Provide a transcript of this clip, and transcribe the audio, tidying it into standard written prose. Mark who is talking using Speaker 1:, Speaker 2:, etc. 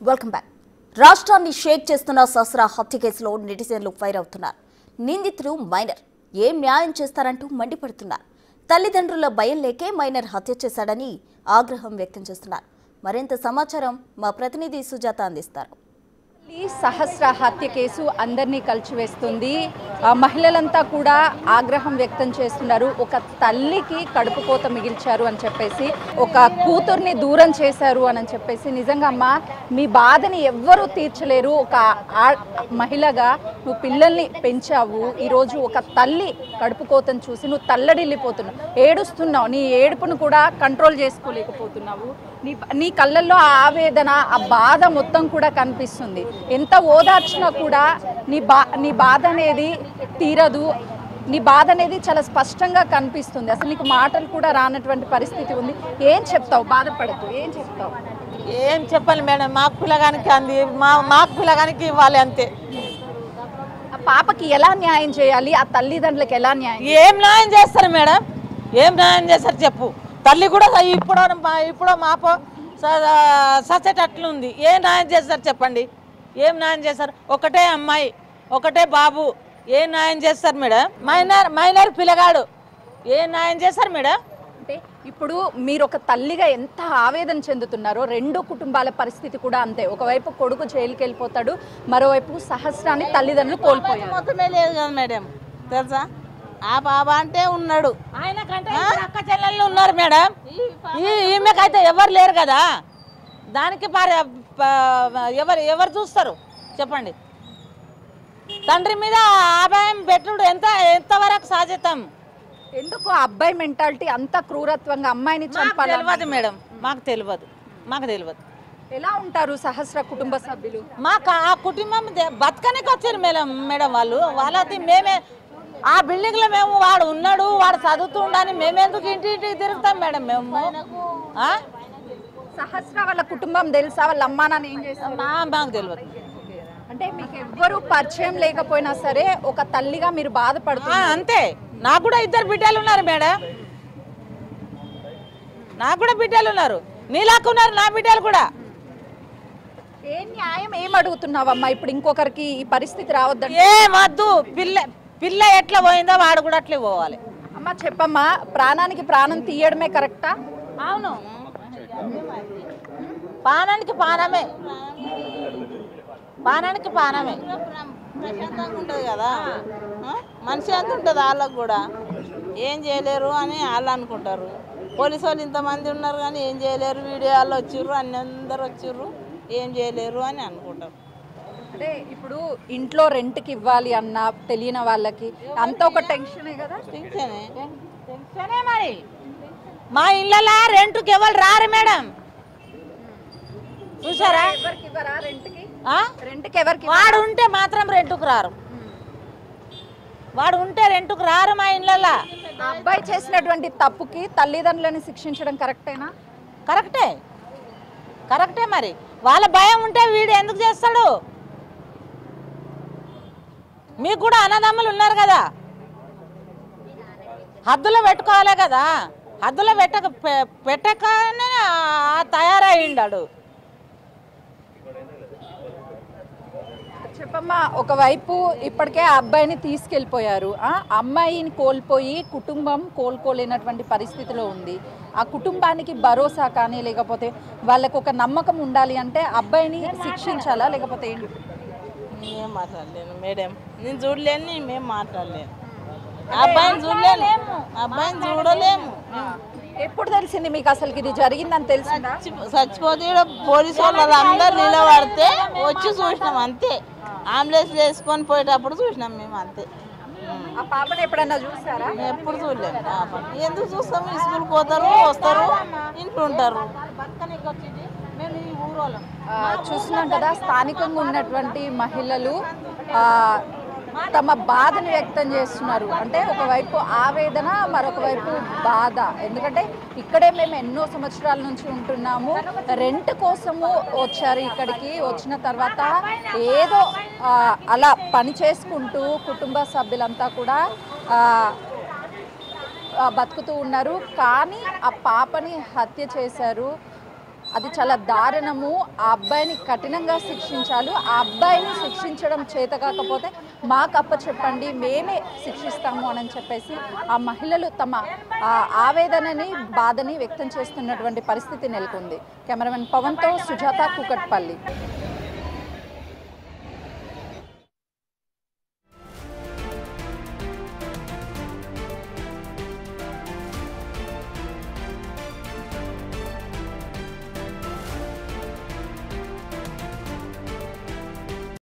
Speaker 1: Welcome back. రాష్ట్రాన్ని షేక్ చేస్తున్న సస్రా హత్య కేసులో నెటిజన్లు ఫైర్ అవుతున్నారు. నిందితుడు మైనర్, ఏం న్యాయం చేస్తారంటూ మండిపడుతున్నారు. తల్లిదండ్రుల భయం లేకే మైనర్ హత్య చేశాడని ఆగ్రహం వ్యక్తం చేస్తున్నారు. మరింత సమాచారం మా ప్రతినిధి సుజాత అందిస్తారు.
Speaker 2: సహస్ర హత్య కేసు అందరినీ కలిచివేస్తుంది. మహిళలంతా కూడా ఆగ్రహం వ్యక్తం చేస్తున్నారు. ఒక తల్లికి కడుపు కోత మిగిల్చారు అని చెప్పేసి, ఒక కూతుర్ని దూరం చేశారు అని చెప్పేసి, నిజంగా అమ్మా మీ బాధని ఎవ్వరూ తీర్చలేరు. ఒక మహిళగా నువ్వు పిల్లల్ని పెంచావు, ఈరోజు ఒక తల్లి కడుపు కోతను చూసి నువ్వు తల్లడిల్లిపోతున్నావు, ఏడుస్తున్నావు. నీ ఏడుపును కూడా కంట్రోల్ చేసుకోలేకపోతున్నావు. నీ కళ్ళల్లో ఆ ఆవేదన, ఆ బాధ మొత్తం కూడా కనిపిస్తుంది. ఎంత ఓదార్చినా కూడా నీ బాధ అనేది తీరదు. నీ బాధ అనేది చాలా స్పష్టంగా కనిపిస్తుంది. అసలు నీకు మాటలు కూడా రానటువంటి పరిస్థితి ఉంది. ఏం చెప్తావు? బాధపడకు, ఏం చెప్తావు?
Speaker 3: ఏం చెప్పాలి మేడం, మాకు పిల్లగానికి అంది, మాకు పిల్లగానికి ఇవ్వాలి అంతే.
Speaker 2: ఆ పాపకి ఎలా న్యాయం చేయాలి? ఆ తల్లిదండ్రులకు ఎలా న్యాయం?
Speaker 3: ఏం న్యాయం చేస్తారు మేడం? ఏం న్యాయం చేస్తారు చెప్పు? తల్లి కూడా ఇప్పుడు మాపో సచ్చేటట్లుంది. ఏం న్యాయం చేస్తారు చెప్పండి? ఏం న్యాయం చేస్తారు? ఒకటే అమ్మాయి, ఒకటే బాబు, ఏం న్యాయం చేస్తారు మేడం? మైనర్ పిల్లగాడు, ఏం న్యాయం చేస్తారు మేడం?
Speaker 2: అంటే ఇప్పుడు మీరు ఒక తల్లిగా ఎంత ఆవేదన చెందుతున్నారో, రెండు కుటుంబాల పరిస్థితి కూడా అంతే. ఒకవైపు కొడుకు జైలుకి వెళ్ళిపోతాడు, మరోవైపు సహస్రాన్ని తల్లిదండ్రులు కోల్పోయారు.
Speaker 3: మొత్తమే లేదు కదా మేడం, తెలుసా? ఆ బాబా అంటే ఉన్నాడు, ఆయనకంటే అక్క చెల్లెళ్ళు ఉన్నారు మేడం. ఈమెకైతే ఎవరు లేరు కదా, దానికి ఎవరు చూస్తారు చెప్పండి? తండ్రి మీద అభయం పెట్టుడు ఎంతవరకు సాధ్యతం?
Speaker 2: ఎందుకు అబ్బాయి మెంటాలిటీ అంత క్రూరత్వంగా అమ్మాయిని చంపాలి?
Speaker 3: తెలియదు మేడం, మాకు తెలియదు.
Speaker 2: ఎలా ఉంటారు సహస్ర కుటుంబ సభ్యులు?
Speaker 3: మాకు ఆ కుటుంబం బతకనికి వచ్చారు మేడం వాళ్ళది. మేమే ఆ బిల్డింగ్ లో మేము వాడు ఉన్నాడు, వాడు చదువుతుండని మేమెందుకు ఇంటికి తిరుగుతాం మేడం? మేము
Speaker 2: సహస్ర వాళ్ళ కుటుంబం తెలుసా? వాళ్ళ అమ్మా నాన్న ఏం చేస్తారు?
Speaker 3: మాకు తెలియదు.
Speaker 2: అంటే మీకు ఎవ్వరు పరిచయం లేకపోయినా సరే ఒక తల్లిగా మీరు బాధపడుతున్నారు
Speaker 3: అంతే. నాకు కూడా 2 బిడ్డలు ఉన్నారు మేడం, నాకు కూడా బిడ్డలు ఉన్నారు, నీలాకున్నారు నా బిడ్డలు కూడా.
Speaker 2: ఏ న్యాయం ఏం అడుగుతున్నావమ్మా? ఇప్పుడు ఇంకొకరికి ఈ పరిస్థితి రావద్దండి.
Speaker 3: ఏమద్దు, పిల్ల ఎట్లా పోయిందో వాడు కూడా అట్లే పోవాలి.
Speaker 2: అమ్మ చెప్పమ్మా, ప్రాణానికి ప్రాణం తీయడమే కరెక్టా?
Speaker 3: అవును, పానానికి పానమే, పానానికి పానమే. ప్రశాంతంగా ఉంటుంది కదా, మనిషి అంత ఉంటుంది. వాళ్ళకు కూడా ఏం చేయలేరు అని వాళ్ళు అనుకుంటారు. పోలీసు వాళ్ళు ఇంతమంది ఉన్నారు కానీ ఏం చేయలేరు, వీడియోలు వచ్చిర్రు, అందరు వచ్చిర్రు, ఏం చేయలేరు అని అనుకుంటారు.
Speaker 2: అంటే ఇప్పుడు ఇంట్లో రెంట్కి ఇవ్వాలి అన్న తెలియని వాళ్ళకి అంత ఒక టెన్షనే కదా?
Speaker 3: టెన్షనే మరి. మా ఇళ్ళలా రెంట్కి ఎవరు రారు మేడం, చూసారా?
Speaker 2: రెంట్కి ఎవరికి?
Speaker 3: వాడు ఉంటే మాత్రం రెంట్కు రారు, వాడు ఉంటే రెంట్కు రారు మా ఇళ్ళలా.
Speaker 2: అబ్బాయి చేసినటువంటి తప్పుకి తల్లిదండ్రులను శిక్షించడం కరెక్టేనా?
Speaker 3: కరెక్టే మరి. వాళ్ళ భయం ఉంటే వీడు ఎందుకు చేస్తాడు? మీకు కూడా అన్నదమ్ములు ఉన్నారు కదా, హద్దులో పెట్టుకోవాలి కదా. హద్దులో పెట్టకనే తయారయ్యిండాడు.
Speaker 2: చెప్పమ్మా, ఒకవైపు ఇప్పటికే ఆ అబ్బాయిని తీసుకెళ్ళిపోయారు, అమ్మాయిని కోల్పోయి కుటుంబం కోలుకోలేనటువంటి పరిస్థితిలో ఉంది. ఆ కుటుంబానికి భరోసా కానీ లేకపోతే వాళ్ళకు ఒక నమ్మకం ఉండాలి అంటే అబ్బాయిని శిక్షించాలా లేకపోతే ఏంటి?
Speaker 3: ఏం మాట్లాడలేను మేడం, నేను చూడలేను, మేము మాట్లాడలేను. అబ్బాయిని చూడలేము.
Speaker 2: ఎప్పుడు తెలిసింది మీకు అసలు ఇది జరిగిందని తెలిసిందా?
Speaker 3: చచ్చిపోతే పోలీసు వాళ్ళు అందరు నిలబడితే వచ్చి చూసినాం అంతే. అంబులెన్స్ వేసుకొని పోయేటప్పుడు చూసినాం మేము అంతే.
Speaker 2: ఆ పాపను ఎప్పుడన్నా చూసారా?
Speaker 3: మేము ఎప్పుడు చూడలేము పాపను. ఎందుకు చూస్తాము? స్కూల్కి పోతారు, వస్తారు, ఇంట్లో ఉంటారు.
Speaker 2: చూస్తున్నాం కదా, స్థానికంగా ఉన్నటువంటి మహిళలు తమ బాధను వ్యక్తం చేస్తున్నారు. అంటే ఒకవైపు ఆవేదన, మరొక వైపు బాధ. ఎందుకంటే ఇక్కడే మేము ఎన్నో సంవత్సరాల నుంచి ఉంటున్నాము, రెంట్ కోసము వచ్చారు. ఇక్కడికి వచ్చిన తర్వాత ఏదో అలా పని చేసుకుంటూ కుటుంబ సభ్యులంతా కూడా బతుకుతూ ఉన్నారు. కానీ ఆ పాపని హత్య చేశారు. అది చాలా దారుణము. ఆ అబ్బాయిని కఠినంగా శిక్షించాలి. ఆ అబ్బాయిని శిక్షించడం చేత కాకపోతే మాకు అప్పచెప్పండి, మేమే శిక్షిస్తాము అని చెప్పేసి ఆ మహిళలు తమ ఆవేదనని బాధని వ్యక్తం చేస్తున్నటువంటి పరిస్థితి నెలకొంది. కెమెరామెన్ పవన్తో సుజాత, కూకట్పల్లి.